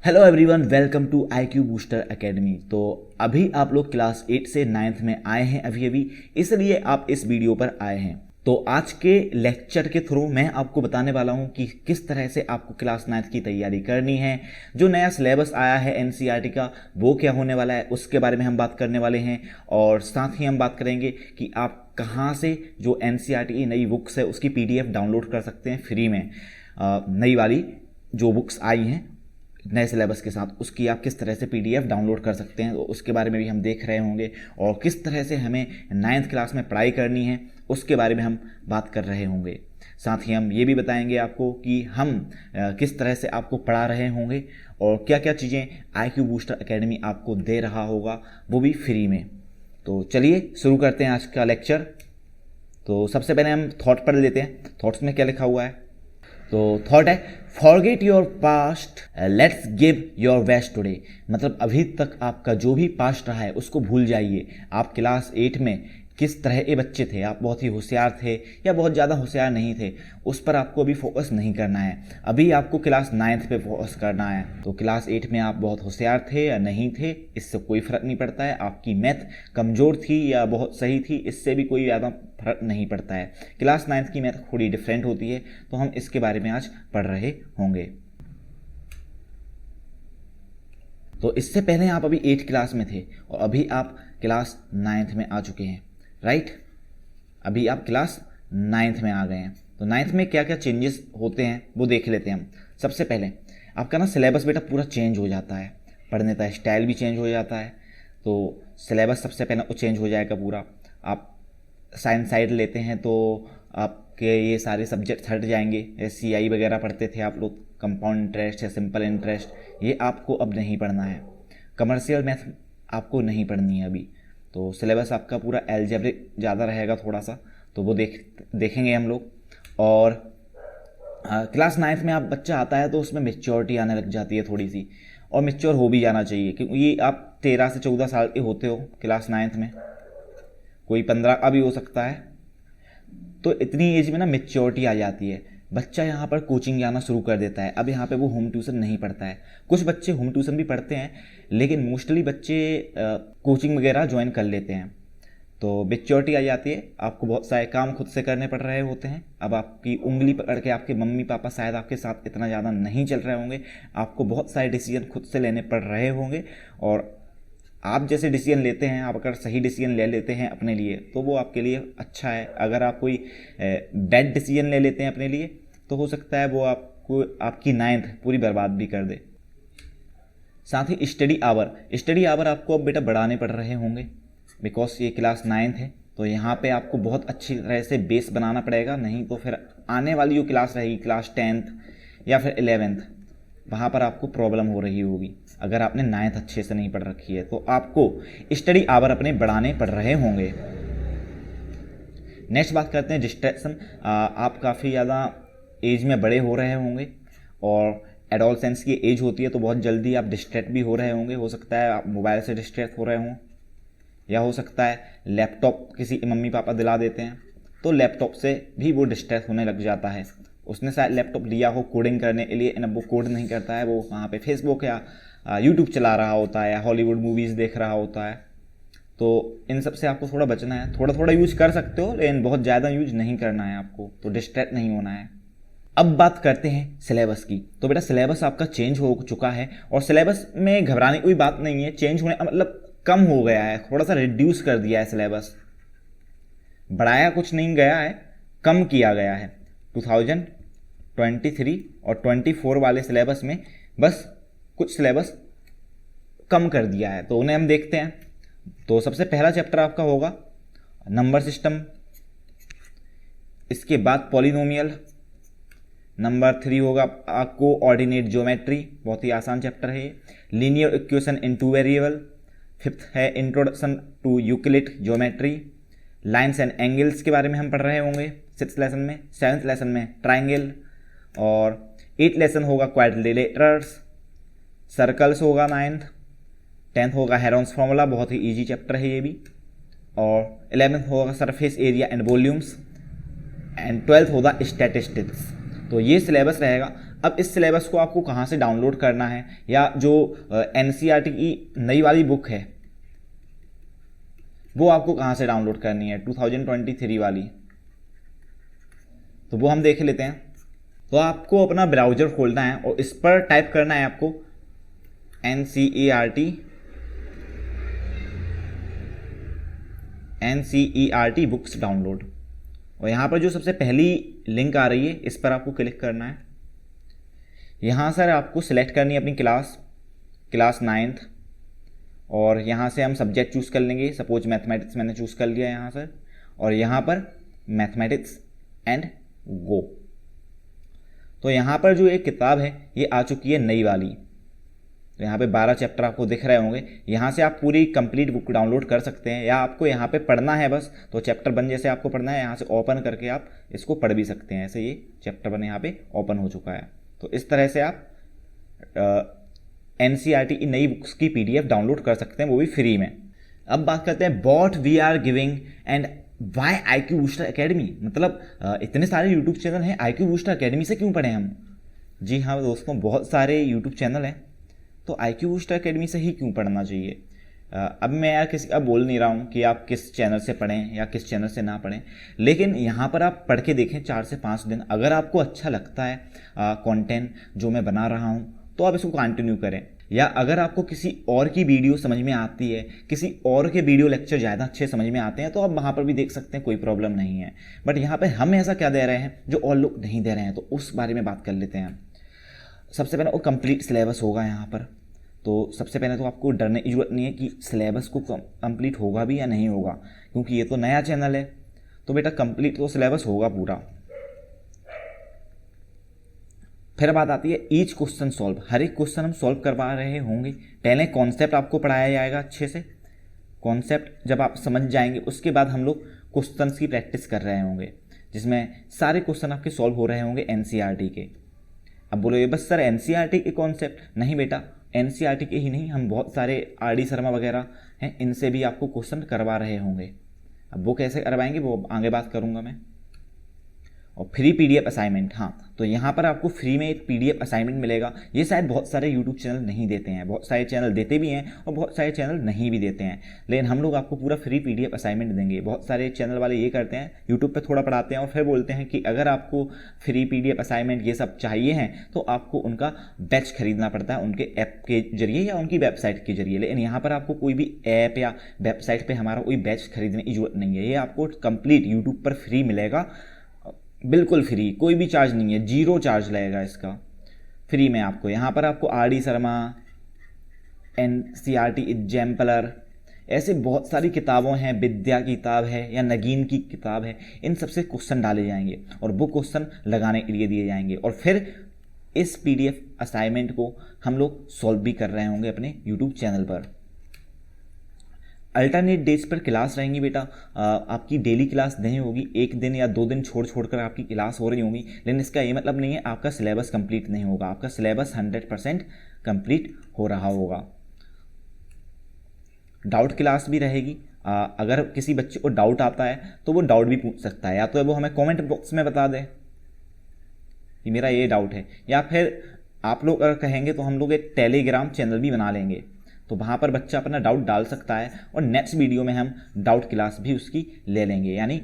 Hello everyone, welcome to IQ booster academy. तो अभी आप लोग क्लास 8 से 9th में आए हैं अभी इसलिए आप इस वीडियो पर आए हैं। तो आज के लेक्चर के थ्रू मैं आपको बताने वाला हूं कि किस तरह से आपको क्लास 9th की तैयारी करनी है। जो नया सिलेबस आया है NCERT का, वो क्या होने वाला है उसके बारे में हम बात करने वाले हैं। और साथ ही हम बात करेंगे कि आप कहां से जो NCERT की नई बुक्स है उसकी PDF डाउनलोड कर सकते हैं फ्री में। नई वाली जो बुक्स आई हैं नए सिलेबस के साथ, उसकी आप किस तरह से PDF डाउनलोड कर सकते हैं, तो उसके बारे में भी हम देख रहे होंगे। और किस तरह से हमें 9th क्लास में पढ़ाई करनी है उसके बारे में हम बात कर रहे होंगे। साथ ही हम ये भी बताएंगे आपको कि हम किस तरह से आपको पढ़ा रहे होंगे और क्या क्या चीज़ें IQ बूस्टर एकेडमी आपको दे रहा होगा, वो भी फ्री में। तो चलिए शुरू करते हैं आज का लेक्चर। तो सबसे पहले हम थॉट पढ़ लेते हैं। थॉट्स में क्या लिखा हुआ है? तो थॉट है, forget your past, let's give your best today. मतलब अभी तक आपका जो भी पास्ट रहा है उसको भूल जाइए। आप क्लास 8 में किस तरह के बच्चे थे, आप बहुत ही होशियार थे या बहुत ज़्यादा होशियार नहीं थे, उस पर आपको अभी फोकस नहीं करना है। अभी आपको क्लास 9th पे फोकस करना है। तो क्लास 8 में आप बहुत होशियार थे या नहीं थे, इससे कोई फ़र्क नहीं पड़ता है। आपकी मैथ कमज़ोर थी या बहुत सही थी, इससे भी कोई ज़्यादा फर्क नहीं पड़ता है। क्लास 9th की मैथ थोड़ी डिफरेंट होती है, तो हम इसके बारे में आज पढ़ रहे होंगे। तो इससे पहले आप अभी 8th क्लास में थे और अभी आप क्लास 9th में आ चुके हैं, राइट? अभी आप क्लास 9th में आ गए हैं। तो 9th में क्या क्या चेंजेस होते हैं वो देख लेते हैं हम। सबसे पहले आपका ना सिलेबस बेटा पूरा चेंज हो जाता है, पढ़ने का स्टाइल भी चेंज हो जाता है। तो सिलेबस सबसे पहले वो चेंज हो जाएगा पूरा। आप साइंस साइड लेते हैं तो आपके ये सारे सब्जेक्ट हट जाएंगे। CI वगैरह पढ़ते थे आप लोग, कंपाउंड इंटरेस्ट या सिंपल इंटरेस्ट, ये आपको अब नहीं पढ़ना है। कमर्शियल मैथ आपको नहीं पढ़नी है अभी। तो सिलेबस आपका पूरा एल्जेब्रिक ज़्यादा रहेगा थोड़ा सा, तो वो देखेंगे हम लोग। और क्लास 9th में आप बच्चा आता है तो उसमें मेच्योरिटी आने लग जाती है थोड़ी सी, और मेच्योर हो भी जाना चाहिए, क्योंकि ये आप 13 से 14 साल के होते हो क्लास 9th में, कोई 15 का भी हो सकता है। तो इतनी एज में ना मेच्योरिटी आ जाती है। बच्चा यहाँ पर कोचिंग जाना शुरू कर देता है। अब यहाँ पे वो होम ट्यूशन नहीं पढ़ता है। कुछ बच्चे होम ट्यूशन भी पढ़ते हैं, लेकिन मोस्टली बच्चे कोचिंग वगैरह ज्वाइन कर लेते हैं। तो मेच्योरिटी आ जाती है, आपको बहुत सारे काम खुद से करने पड़ रहे होते हैं। अब आपकी उंगली पकड़ के आपके मम्मी पापा शायद आपके साथ इतना ज़्यादा नहीं चल रहे होंगे, आपको बहुत सारे डिसीजन खुद से लेने पड़ रहे होंगे। और आप जैसे डिसीजन लेते हैं, आप अगर सही डिसीजन ले लेते हैं अपने लिए तो वो आपके लिए अच्छा है। अगर आप कोई बैड डिसीजन ले लेते हैं अपने लिए तो हो सकता है वो आपको आपकी 9th पूरी बर्बाद भी कर दे। साथ ही स्टडी आवर आपको अब बेटा बढ़ाने पड़ रहे होंगे, बिकॉज ये क्लास 9th है। तो यहाँ पे आपको बहुत अच्छी तरह से बेस बनाना पड़ेगा, नहीं तो फिर आने वाली जो क्लास रहेगी क्लास 10th या फिर 11th, वहाँ पर आपको प्रॉब्लम हो रही होगी अगर आपने 9th अच्छे से नहीं पढ़ रखी है। तो आपको स्टडी आवर अपने बढ़ाने पड़ रहे होंगे। नेक्स्ट बात करते हैं डिस्ट्रैक्शन। आप काफ़ी ज़्यादा एज में बड़े हो रहे होंगे और एडोलसेंस की एज होती है, तो बहुत जल्दी आप डिस्ट्रैक्ट भी हो रहे होंगे। हो सकता है आप मोबाइल से डिस्ट्रैक्ट हो रहे हों, या हो सकता है लैपटॉप किसी मम्मी पापा दिला देते हैं, तो लैपटॉप से भी वो डिस्ट्रैक्ट होने लग जाता है। उसने शायद लैपटॉप लिया हो कोडिंग करने के लिए, अब वो कोड नहीं करता है, वो वहाँ पे फेसबुक या यूट्यूब चला रहा होता है या हॉलीवुड मूवीज़ देख रहा होता है। तो इन सब से आपको थोड़ा बचना है। थोड़ा थोड़ा यूज कर सकते हो, लेकिन बहुत ज़्यादा यूज नहीं करना है आपको, तो डिस्ट्रैक्ट नहीं होना है। अब बात करते हैं सिलेबस की। तो बेटा सिलेबस आपका चेंज हो चुका है, और सिलेबस में घबराने की कोई बात नहीं है। चेंज होने मतलब कम हो गया है, थोड़ा सा रिड्यूस कर दिया है सिलेबस, बढ़ाया कुछ नहीं गया है, कम किया गया है। 2023 और 24 वाले सिलेबस में बस कुछ सिलेबस कम कर दिया है, तो उन्हें हम देखते हैं। तो सबसे पहला चैप्टर आपका होगा नंबर सिस्टम, इसके बाद पॉलिनोमियल, नंबर 3 होगा कोऑर्डिनेट ज्योमेट्री, बहुत ही आसान चैप्टर है ये। Linear equation in 2 variable. 5th है introduction to Euclid geometry. Lines and angles के बारे में हम पढ़ रहे होंगे 6th लेसन में। 7th लेसन में ट्राइंगल, और 8th लेसन होगा क्वाड्रिलेटरल्स। सर्कल्स होगा 9th। 10th होगा हेरोन्स फार्मूला, बहुत ही इजी चैप्टर है ये भी। और 11th होगा surface area and volumes, and 12th होगा स्टैटिस्टिक्स। तो ये सिलेबस रहेगा अब इस सिलेबस को आपको कहाँ से डाउनलोड करना है, या जो एनसीईआरटी की नई वाली बुक है वो आपको कहाँ से डाउनलोड करनी है 2023 वाली, तो वो हम देख लेते हैं। तो आपको अपना ब्राउज़र खोलना है और इस पर टाइप करना है आपको NCERT बुक्स डाउनलोड, और यहाँ पर जो सबसे पहली लिंक आ रही है इस पर आपको क्लिक करना है। यहाँ सर आपको सिलेक्ट करनी है अपनी क्लास 9th, और यहाँ से हम सब्जेक्ट चूज़ कर लेंगे। सपोज मैथमेटिक्स मैंने चूज़ कर लिया यहाँ सर, और यहाँ पर मैथमेटिक्स एंड गो। तो यहाँ पर जो एक किताब है ये आ चुकी है नई वाली, तो यहाँ पे 12 चैप्टर आपको दिख रहे होंगे। यहाँ से आप पूरी कंप्लीट बुक डाउनलोड कर सकते हैं, या आपको यहाँ पे पढ़ना है बस, तो चैप्टर 1 जैसे आपको पढ़ना है यहाँ से ओपन करके आप इसको पढ़ भी सकते हैं। ऐसे ये चैप्टर 1 यहाँ पे ओपन हो चुका है। तो इस तरह से आप NCERT की नई बुक्स की PDF डाउनलोड कर सकते हैं, वो भी फ्री में। अब बात करते हैं what we are giving and why IQ booster academy, मतलब इतने सारे यूट्यूब चैनल हैं, IQ बूस्टर अकेडमी से क्यों पढ़ें हम। जी हाँ दोस्तों, बहुत सारे यूट्यूब चैनल हैं, तो IQ बूस्टर अकेडमी से ही क्यों पढ़ना चाहिए। अब मैं यार किसी का बोल नहीं रहा हूँ कि आप किस चैनल से पढ़ें या किस चैनल से ना पढ़ें, लेकिन यहाँ पर आप पढ़ के देखें 4 से 5 दिन। अगर आपको अच्छा लगता है कंटेंट जो मैं बना रहा हूँ तो आप इसको कंटिन्यू करें, या अगर आपको किसी और की वीडियो समझ में आती है, किसी और के वीडियो लेक्चर ज़्यादा अच्छे समझ में आते हैं, तो आप वहाँ पर भी देख सकते हैं, कोई प्रॉब्लम नहीं है। बट यहाँ पर हम ऐसा क्या दे रहे हैं जो और लोग नहीं दे रहे हैं, तो उस बारे में बात कर लेते हैं। सबसे पहले वो कंप्लीट सिलेबस होगा यहाँ पर। तो सबसे पहले तो आपको डरने की जरूरत नहीं है कि सिलेबस को कंप्लीट होगा भी या नहीं होगा, क्योंकि ये तो नया चैनल है। तो बेटा कंप्लीट तो सिलेबस होगा पूरा। फिर बात आती है ईच क्वेश्चन सॉल्व, हर एक क्वेश्चन हम सॉल्व करवा रहे होंगे। पहले कॉन्सेप्ट आपको पढ़ाया जाएगा अच्छे से, कॉन्सेप्ट जब आप समझ जाएंगे उसके बाद हम लोग क्वेश्चंस की प्रैक्टिस कर रहे होंगे, जिसमें सारे क्वेश्चन आपके सॉल्व हो रहे होंगे NCERT के। अब बोलोगे बस सर NCERT के कॉन्सेप्ट, नहीं बेटा, NCERT के ही नहीं, हम बहुत सारे RD शर्मा वगैरह हैं, इनसे भी आपको क्वेश्चन करवा रहे होंगे। अब वो कैसे करवाएंगे वो आगे बात करूंगा मैं। और फ्री PDF असाइनमेंट, हाँ, तो यहाँ पर आपको फ्री में एक PDF असाइनमेंट मिलेगा। ये शायद बहुत सारे यूट्यूब चैनल नहीं देते हैं, बहुत सारे चैनल देते भी हैं और बहुत सारे चैनल नहीं भी देते हैं, लेकिन हम लोग आपको पूरा फ्री PDF असाइनमेंट देंगे। बहुत सारे चैनल वाले ये करते हैं, यूट्यूब पे थोड़ा पढ़ाते हैं और फिर बोलते हैं कि अगर आपको फ्री PDF असाइनमेंट ये सब चाहिए हैं तो आपको उनका बैच खरीदना पड़ता है, उनके ऐप के जरिए या उनकी वेबसाइट के जरिए। लेकिन यहाँ पर आपको कोई भी ऐप या वेबसाइट पर हमारा कोई बैच खरीदने की जरूरत नहीं है, ये आपको कंप्लीट यूट्यूब पर फ्री मिलेगा, बिल्कुल फ्री, कोई भी चार्ज नहीं है, 0 चार्ज लगेगा इसका, फ्री में आपको। यहाँ पर आपको RD शर्मा, NCERT एग्जाम्पलर, ऐसे बहुत सारी किताबों हैं, विद्या की किताब है या नगीन की किताब है, इन सबसे क्वेश्चन डाले जाएंगे और वो क्वेश्चन लगाने के लिए दिए जाएंगे। और फिर इस PDF असाइनमेंट को हम लोग सॉल्व भी कर रहे होंगे अपने यूट्यूब चैनल पर। अल्टरनेट डेज पर क्लास रहेंगी बेटा, आपकी डेली क्लास नहीं होगी, 1 दिन या 2 दिन छोड़ कर आपकी क्लास हो रही होंगी, लेकिन इसका ये मतलब नहीं है आपका सिलेबस कंप्लीट नहीं होगा, आपका सिलेबस 100% कंप्लीट हो रहा होगा। डाउट क्लास भी रहेगी, अगर किसी बच्चे को डाउट आता है तो वो डाउट भी पूछ सकता है, या तो वो हमें कमेंट बॉक्स में बता दे कि मेरा ये डाउट है, या फिर आप लोग अगर कहेंगे तो हम लोग एक टेलीग्राम चैनल भी बना लेंगे, तो वहाँ पर बच्चा अपना डाउट डाल सकता है और नेक्स्ट वीडियो में हम डाउट क्लास भी उसकी ले लेंगे। यानी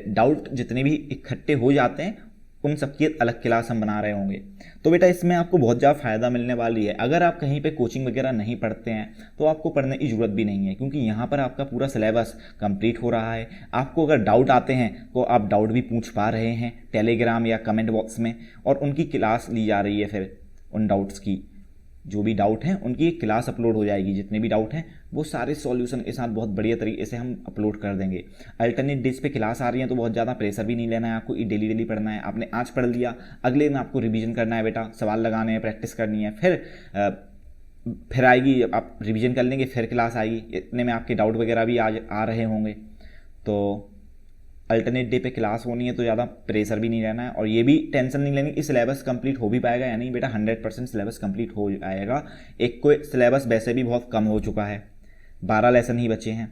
डाउट जितने भी इकट्ठे हो जाते हैं उन सबकी अलग क्लास हम बना रहे होंगे। तो बेटा इसमें आपको बहुत ज़्यादा फ़ायदा मिलने वाली है। अगर आप कहीं पे कोचिंग वगैरह नहीं पढ़ते हैं तो आपको पढ़ने की ज़रूरत भी नहीं है, क्योंकि यहाँ पर आपका पूरा सिलेबस कंप्लीट हो रहा है। आपको अगर डाउट आते हैं तो आप डाउट भी पूछ पा रहे हैं टेलीग्राम या कमेंट बॉक्स में, और उनकी क्लास ली जा रही है। फिर उन डाउट्स की जो भी डाउट हैं उनकी एक क्लास अपलोड हो जाएगी, जितने भी डाउट हैं वो सारे सॉल्यूशन के साथ बहुत बढ़िया तरीके से हम अपलोड कर देंगे। अल्टरनेट डेज पे क्लास आ रही है तो बहुत ज़्यादा प्रेशर भी नहीं लेना है आपको, डेली पढ़ना है। आपने आज पढ़ लिया, अगले दिन आपको रिवीजन करना है बेटा, सवाल लगाने हैं, प्रैक्टिस करनी है, फिर आएगी, आप रिवीजन कर लेंगे, फिर क्लास आएगी। इतने में आपके डाउट वगैरह भी आ रहे होंगे। तो अल्टरनेट डे पे क्लास होनी है तो ज़्यादा प्रेशर भी नहीं रहना है, और ये भी टेंशन नहीं लेनी कि सिलेबस कंप्लीट हो भी पाएगा या नहीं। बेटा 100% सिलेबस कंप्लीट हो जाएगा। एक को सिलेबस वैसे भी बहुत कम हो चुका है, 12 लेसन ही बचे हैं,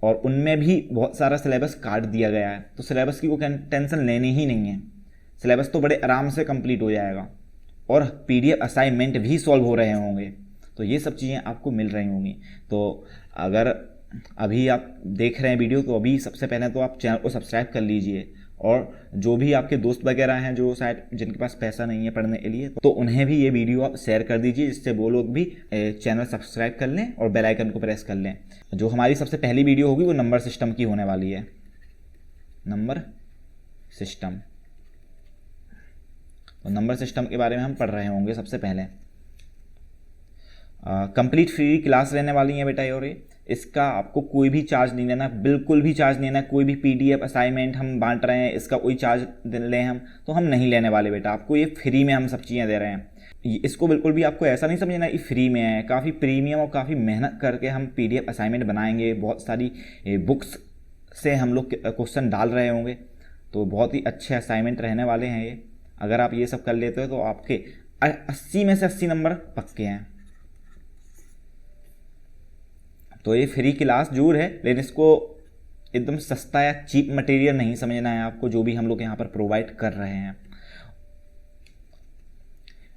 और उनमें भी बहुत सारा सिलेबस काट दिया गया है, तो सिलेबस की वो टेंशन लेनी ही नहीं है। सिलेबस तो बड़े आराम से कंप्लीट हो जाएगा। और PDF असाइनमेंट भी सॉल्व हो रहे होंगे। तो ये सब चीज़ें आपको मिल रही होंगी। तो अगर अभी आप देख रहे हैं वीडियो, तो अभी सबसे पहले तो आप चैनल को सब्सक्राइब कर लीजिए, और जो भी आपके दोस्त वगैरह हैं जो शायद जिनके पास पैसा नहीं है पढ़ने के लिए, तो उन्हें भी ये वीडियो आप शेयर कर दीजिए, जिससे वो लोग भी चैनल सब्सक्राइब कर लें और बेल आइकन को प्रेस कर लें। जो हमारी सबसे पहली वीडियो होगी वो नंबर सिस्टम की होने वाली है, नंबर सिस्टम। तो नंबर सिस्टम के बारे में हम पढ़ रहे होंगे सबसे पहले। कंप्लीट फ्री क्लास रहने वाली है बेटा, और इसका आपको कोई भी चार्ज नहीं देना, बिल्कुल भी चार्ज नहीं देना। कोई भी PDF असाइनमेंट हम बांट रहे हैं, इसका कोई चार्ज लें हम तो हम नहीं लेने वाले बेटा, आपको ये फ्री में हम सब चीज़ें दे रहे हैं। इसको बिल्कुल भी आपको ऐसा नहीं समझना कि फ्री में है, काफ़ी प्रीमियम और काफ़ी मेहनत करके हम PDF असाइनमेंट बनाएंगे, बहुत सारी बुक्स से हम लोग क्वेश्चन डाल रहे होंगे, तो बहुत ही अच्छे असाइनमेंट रहने वाले हैं ये। अगर आप ये सब कर लेते हो तो आपके 80 में से 80 नंबर पक्के हैं। तो ये फ्री क्लास जरूर है, लेकिन इसको एकदम सस्ता या चीप मटेरियल नहीं समझना है आपको, जो भी हम लोग यहाँ पर प्रोवाइड कर रहे हैं।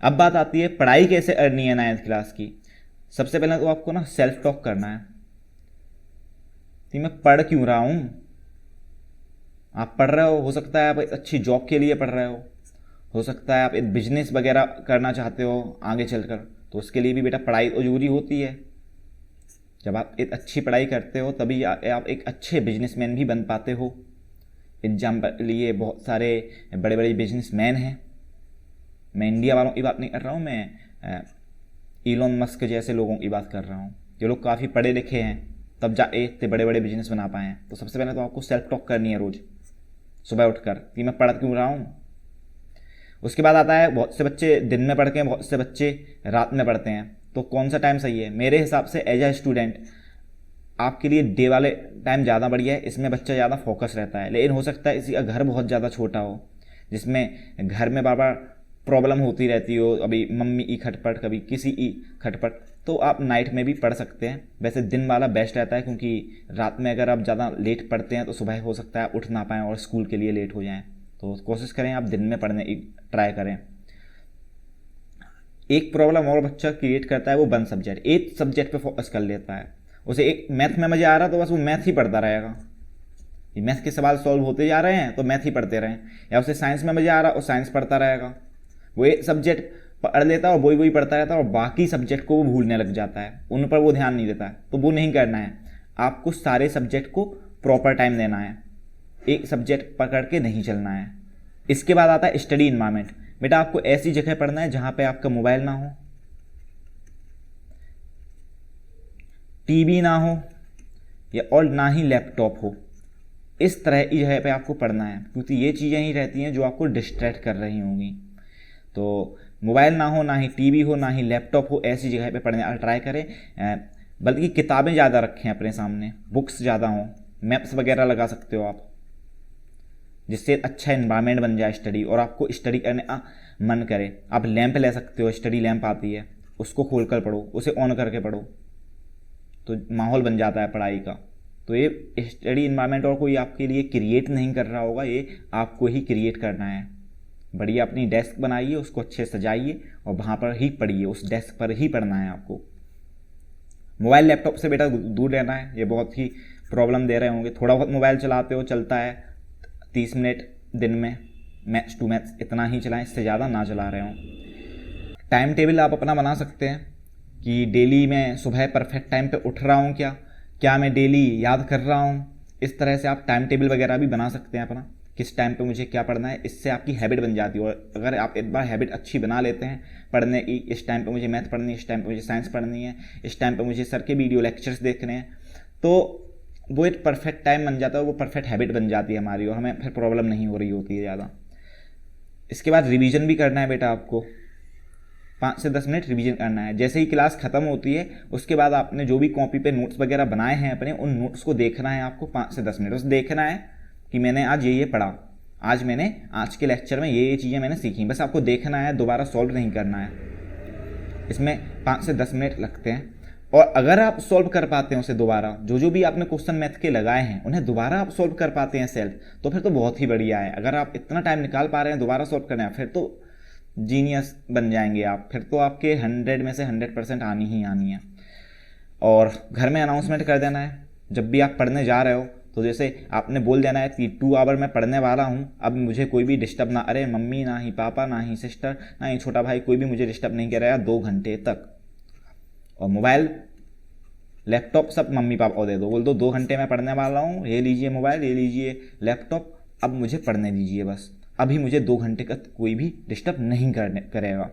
अब बात आती है पढ़ाई कैसे करनी है 9th क्लास की। सबसे पहले तो आपको ना सेल्फ टॉक करना है कि मैं पढ़ क्यों रहा हूँ। आप पढ़ रहे हो सकता है आप एक अच्छी जॉब के लिए पढ़ रहे हो सकता है आप एक बिजनेस वगैरह करना चाहते हो आगे चलकर, तो उसके लिए भी बेटा पढ़ाई तो जरूरी होती है। जब आप एक अच्छी पढ़ाई करते हो तभी आप एक अच्छे बिजनेसमैन भी बन पाते हो। एग्जाम्पल लिए बहुत सारे बड़े बड़े बिजनेसमैन हैं, मैं इंडिया वालों की बात नहीं कर रहा हूँ, मैं इलॉन मस्क जैसे लोगों की बात कर रहा हूँ, जो लोग काफ़ी पढ़े लिखे हैं तब जाके इतने बड़े बड़े बिजनेस बना पाए हैं। तो सबसे पहले तो आपको सेल्फ टॉक करनी है रोज़ सुबह उठकर कि मैं पढ़ क्यों रहा हूँ। उसके बाद आता है बहुत से बच्चे दिन में पढ़ते हैं, बहुत से बच्चे रात में पढ़ते हैं। तो कौन सा टाइम सही है? मेरे हिसाब से एज ए स्टूडेंट आपके लिए डे वाले टाइम ज़्यादा बढ़िया है, इसमें बच्चा ज़्यादा फोकस रहता है। लेकिन हो सकता है इसी का घर बहुत ज़्यादा छोटा हो, जिसमें घर में बार बार प्रॉब्लम होती रहती हो, अभी मम्मी की खटपट, कभी किसी की खटपट, तो आप नाइट में भी पढ़ सकते हैं। वैसे दिन वाला बेस्ट रहता है, क्योंकि रात में अगर आप ज़्यादा लेट पढ़ते हैं तो सुबह हो सकता है आप उठ ना पाएँ और स्कूल के लिए लेट हो जाएँ। तो कोशिश करें आप दिन में पढ़ने की ट्राई करें। एक प्रॉब्लम और बच्चा क्रिएट करता है, वो वन सब्जेक्ट, एक सब्जेक्ट पे फोकस कर लेता है। उसे एक मैथ में मजा आ रहा तो बस वो मैथ ही पढ़ता रहेगा, ये मैथ के सवाल सॉल्व होते जा रहे हैं तो मैथ ही पढ़ते रहें। या उसे साइंस में मजा आ रहा और साइंस पढ़ता रहेगा। वो एक सब्जेक्ट पढ़ लेता है और वही पढ़ता रहता है और बाकी सब्जेक्ट को वो भूलने लग जाता है, उन पर वो ध्यान नहीं देता है। तो वो नहीं करना है, आपको सारे सब्जेक्ट को प्रॉपर टाइम देना है, एक सब्जेक्ट पकड़ के नहीं चलना है। इसके बाद आता है स्टडी इन्वायरमेंट। बेटा आपको ऐसी जगह पढ़ना है जहां पे आपका मोबाइल ना हो, टीवी ना हो, या और ना ही लैपटॉप हो। इस तरह की जगह पे आपको पढ़ना है, क्योंकि ये चीज़ें ही रहती हैं जो आपको डिस्ट्रैक्ट कर रही होंगी। तो मोबाइल ना हो, ना ही टीवी हो, ना ही लैपटॉप हो, ऐसी जगह पे पढ़ने ट्राई करें। बल्कि किताबें ज़्यादा रखें अपने सामने, बुक्स ज़्यादा हों, मैप्स वगैरह लगा सकते हो आप, जिससे अच्छा इन्वायरमेंट बन जाए स्टडी और आपको स्टडी करने का मन करे। आप लैंप ले सकते हो, स्टडी लैंप आती है, उसको खोल कर पढ़ो, उसे ऑन करके पढ़ो, तो माहौल बन जाता है पढ़ाई का। तो ये स्टडी इन्वायरमेंट और कोई आपके लिए क्रिएट नहीं कर रहा होगा, ये आपको ही क्रिएट करना है। बढ़िया अपनी डेस्क बनाइए, उसको अच्छे सजाइए और वहाँ पर ही पढ़िए, उस डेस्क पर ही पढ़ना है आपको। मोबाइल लैपटॉप से बेटा दूर रहना है, ये बहुत ही प्रॉब्लम दे रहे होंगे। थोड़ा बहुत मोबाइल चलाते हो, चलता है 30 मिनट दिन में, मैथ्स टू मैथ्स इतना ही चलाएं, इससे ज़्यादा ना चला रहे हों। टाइम टेबल आप अपना बना सकते हैं कि डेली मैं सुबह परफेक्ट टाइम पे उठ रहा हूँ, क्या मैं डेली याद कर रहा हूँ। इस तरह से आप टाइम टेबल वगैरह भी बना सकते हैं अपना, किस टाइम पे मुझे क्या पढ़ना है। इससे आपकी हैबिट बन जाती है, और अगर आप एक बार हैबिट अच्छी बना लेते हैं पढ़ने की, इस टाइम पे मुझे मैथ पढ़नी है, इस टाइम पे मुझे साइंस पढ़नी है, इस टाइम पे मुझे सर के वीडियो लेक्चर्स देखने हैं, तो वो एक परफेक्ट टाइम बन जाता है, वो परफेक्ट हैबिट बन जाती है हमारी, और हमें फिर प्रॉब्लम नहीं हो रही होती है ज़्यादा। इसके बाद रिवीजन भी करना है बेटा, आपको 5 से 10 मिनट रिवीजन करना है। जैसे ही क्लास खत्म होती है उसके बाद आपने जो भी कॉपी पे नोट्स वगैरह बनाए हैं अपने, उन नोट्स को देखना है आपको 5 से 10 मिनट। बस देखना है कि मैंने आज ये पढ़ा, आज के लेक्चर में ये चीज़ें मैंने सीखी, बस आपको देखना है, दोबारा सॉल्व नहीं करना है। इसमें 5 से 10 मिनट लगते हैं, और अगर आप सॉल्व कर पाते हैं उसे दोबारा, जो भी आपने क्वेश्चन मैथ के लगाए हैं उन्हें दोबारा आप सॉल्व कर पाते हैं सेल्फ, तो फिर तो बहुत ही बढ़िया है। अगर आप इतना टाइम निकाल पा रहे हैं दोबारा सॉल्व करना है, फिर तो जीनियस बन जाएंगे आप, फिर तो आपके 100 में से 100% आनी ही आनी है। और घर में अनाउंसमेंट कर देना है जब भी आप पढ़ने जा रहे हो, तो जैसे आपने बोल देना है कि 2 आवर मैं पढ़ने वाला हूँ, अब मुझे कोई भी डिस्टर्ब ना, अरे मम्मी ना ही पापा ना ही सिस्टर ना ही छोटा भाई, कोई भी मुझे डिस्टर्ब नहीं करेगा 2 घंटे तक। और मोबाइल लैपटॉप सब मम्मी पापा को दे दो, बोल दो 2 घंटे मैं पढ़ने वाला हूँ, ये लीजिए मोबाइल, ये लीजिए लैपटॉप, अब मुझे पढ़ने दीजिए बस, अभी मुझे 2 घंटे का कोई भी डिस्टर्ब नहीं करेगा।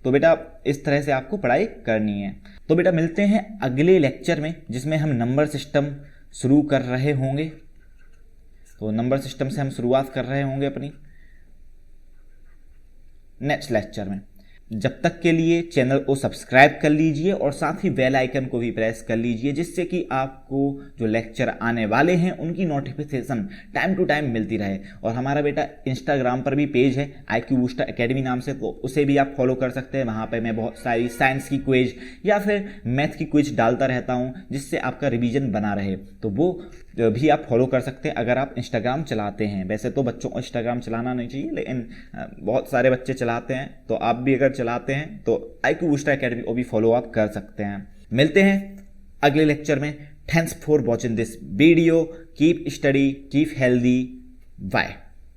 तो बेटा इस तरह से आपको पढ़ाई करनी है। तो बेटा मिलते हैं अगले लेक्चर में, जिसमें हम नंबर सिस्टम शुरू कर रहे होंगे। तो नंबर सिस्टम से हम शुरुआत कर रहे होंगे अपनी नेक्स्ट लेक्चर में। जब तक के लिए चैनल को सब्सक्राइब कर लीजिए और साथ ही बेल आइकन को भी प्रेस कर लीजिए, जिससे कि आपको जो लेक्चर आने वाले हैं उनकी नोटिफिकेशन टाइम टू टाइम मिलती रहे। और हमारा बेटा इंस्टाग्राम पर भी पेज है IQ बूस्टर एकेडमी नाम से, तो उसे भी आप फॉलो कर सकते हैं। वहाँ पे मैं बहुत सारी साइंस की क्विज या फिर मैथ की क्विज डालता रहता हूँ, जिससे आपका रिवीजन बना रहे, तो वो भी आप फॉलो कर सकते हैं अगर आप इंस्टाग्राम चलाते हैं। वैसे तो बच्चों को इंस्टाग्राम चलाना नहीं चाहिए, लेकिन बहुत सारे बच्चे चलाते हैं, तो आप भी अगर चलाते हैं तो IQ बूस्टर एकेडमी को भी फॉलो आप कर सकते हैं। मिलते हैं अगले लेक्चर में। Thanks for watching this video, keep study, keep healthy, bye.